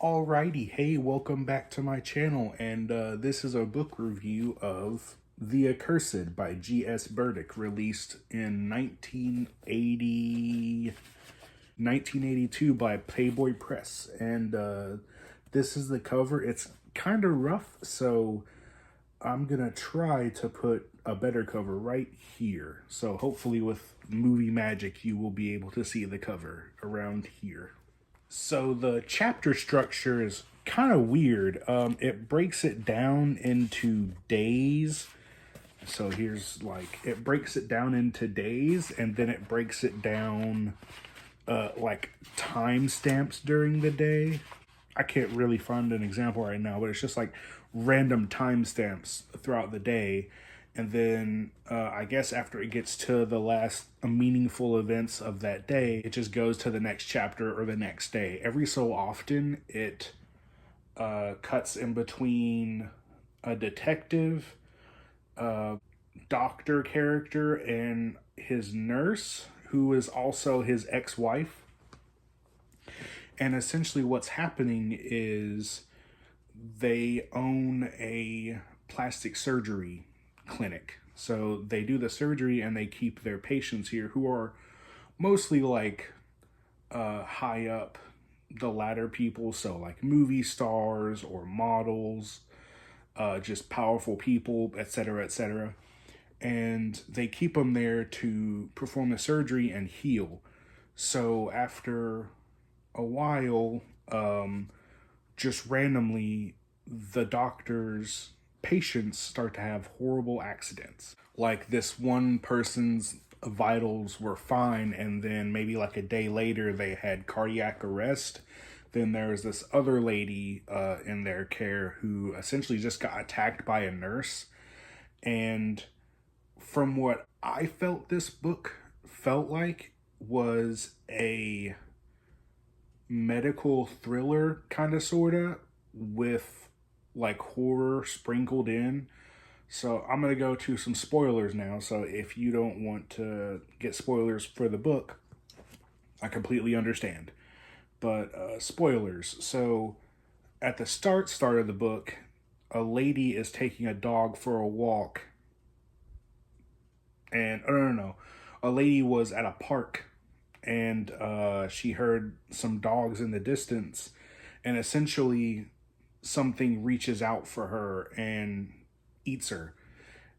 Alrighty, hey, welcome back to my channel, and this is a book review of The Accursed by G.S. Burdick, released in 1982 by Playboy Press, and this is the cover. It's kind of rough, so I'm gonna try to put a better cover right here, so hopefully with movie magic you will be able to see the cover around here. So the chapter structure is kind of weird. It breaks it down into days. So here's it breaks it down into days, and then it breaks it down like timestamps during the day. I can't really find an example right now, but it's just like random timestamps throughout the day. And then I guess after it gets to the last meaningful events of that day, it just goes to the next chapter or the next day. Every so often, it cuts in between a detective, a doctor character, and his nurse, who is also his ex-wife. And essentially what's happening is they own a plastic surgery clinic. So they do the surgery and they keep their patients here who are mostly high up the ladder people. So like movie stars or models, just powerful people, etc., etc. And they keep them there to perform the surgery and heal. So after a while, just randomly, the doctor's patients start to have horrible accidents. Like this one person's vitals were fine, and then maybe like a day later they had cardiac arrest. Then there's this other lady in their care who essentially just got attacked by a nurse. And from what I felt this book felt like was a medical thriller kind of sorta with like horror sprinkled in. So I'm gonna go to some spoilers now. So if you don't want to get spoilers for the book, I completely understand. But spoilers. So at the start of the book, a lady is taking a dog for a walk. And no. A lady was at a park and she heard some dogs in the distance, and essentially something reaches out for her and eats her.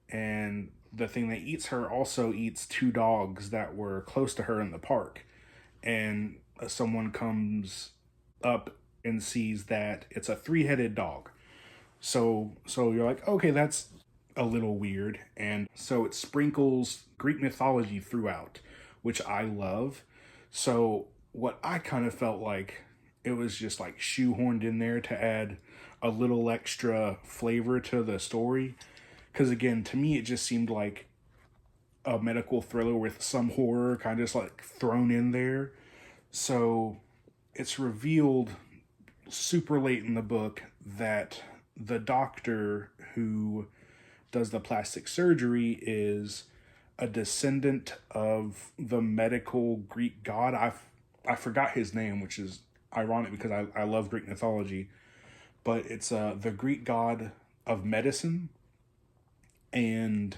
And the thing that eats her also eats two dogs that were close to her in the park. And someone comes up and sees that it's a three-headed dog. So you're like, okay, that's a little weird. And so it sprinkles Greek mythology throughout, which I love. So what I kind of felt like it was just like shoehorned in there to add a little extra flavor to the story. Because again, to me, it just seemed like a medical thriller with some horror kind of just like thrown in there. So it's revealed super late in the book that the doctor who does the plastic surgery is a descendant of the medical Greek god. I forgot his name, which is ironic because I love Greek mythology. But it's the Greek god of medicine. And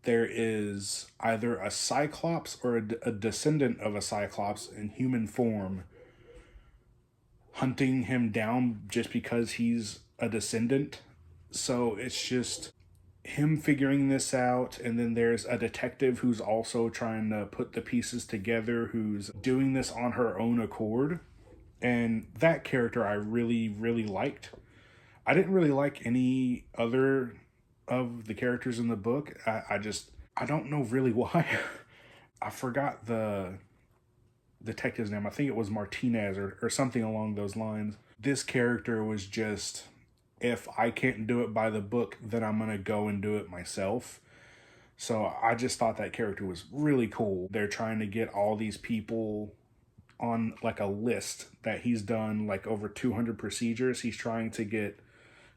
there is either a cyclops or a descendant of a cyclops in human form hunting him down just because he's a descendant. So it's just him figuring this out, and then there's a detective who's also trying to put the pieces together, who's doing this on her own accord. And that character I really, really liked. I didn't really like any other of the characters in the book. I don't know really why. I forgot the detective's name. I think it was Martinez or something along those lines. This character was just, if I can't do it by the book, then I'm going to go and do it myself. So I just thought that character was really cool. They're trying to get all these people on like a list that he's done like over 200 procedures. He's trying to get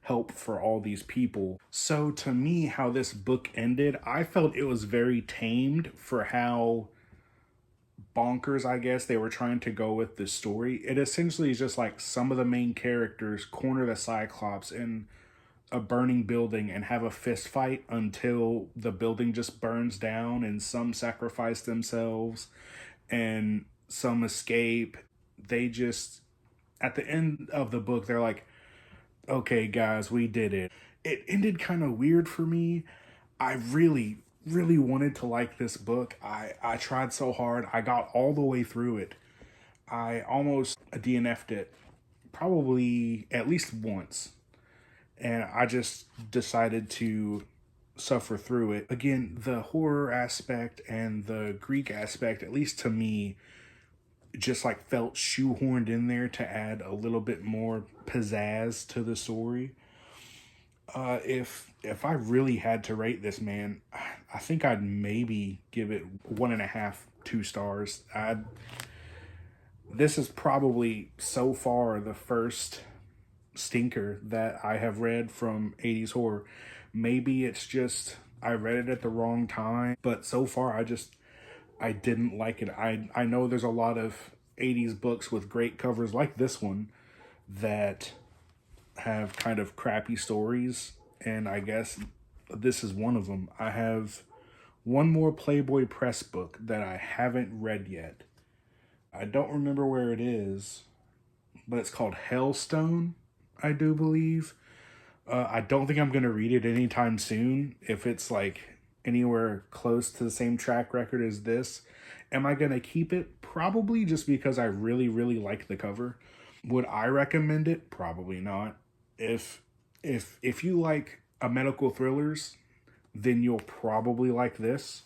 help for all these people. So to me, how this book ended, I felt it was very tamed for how bonkers, I guess, they were trying to go with the story. It essentially is just like some of the main characters corner the Cyclops in a burning building and have a fist fight until the building just burns down, and some sacrifice themselves and some escape. They just, at the end of the book, they're like, okay, guys, we did it. It ended kind of weird for me. I really, really wanted to like this book. I tried so hard. I got all the way through it. I almost DNF'd it probably at least once. And I just decided to suffer through it. Again, the horror aspect and the Greek aspect, at least to me, just like felt shoehorned in there to add a little bit more pizzazz to the story. If I really had to rate this, man, I think I'd maybe give it 1.5, 2 stars. This is probably so far the first stinker that I have read from 80s horror. Maybe it's just I read it at the wrong time, but so far I didn't like it. I know there's a lot of 80s books with great covers like this one that have kind of crappy stories, and I guess this is one of them. I have one more Playboy press book that I haven't read yet. I don't remember where it is, but it's called Hellstone, I do believe. I don't think I'm going to read it anytime soon if it's like anywhere close to the same track record as this. Am I going to keep it? Probably, just because I really, really like the cover. Would I recommend it? Probably not. If you like medical thrillers, then you'll probably like this.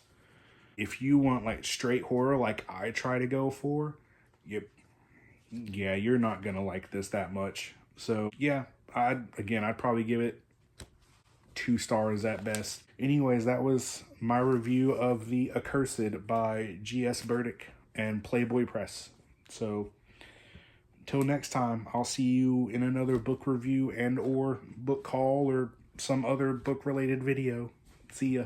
If you want like straight horror like I try to go for, you're not going to like this that much. So yeah, I'd probably give it 2 stars at best. Anyways, that was my review of The Accursed by G.S. Burdick and Playboy Press. So till next time, I'll see you in another book review and or book call or some other book related video. See ya.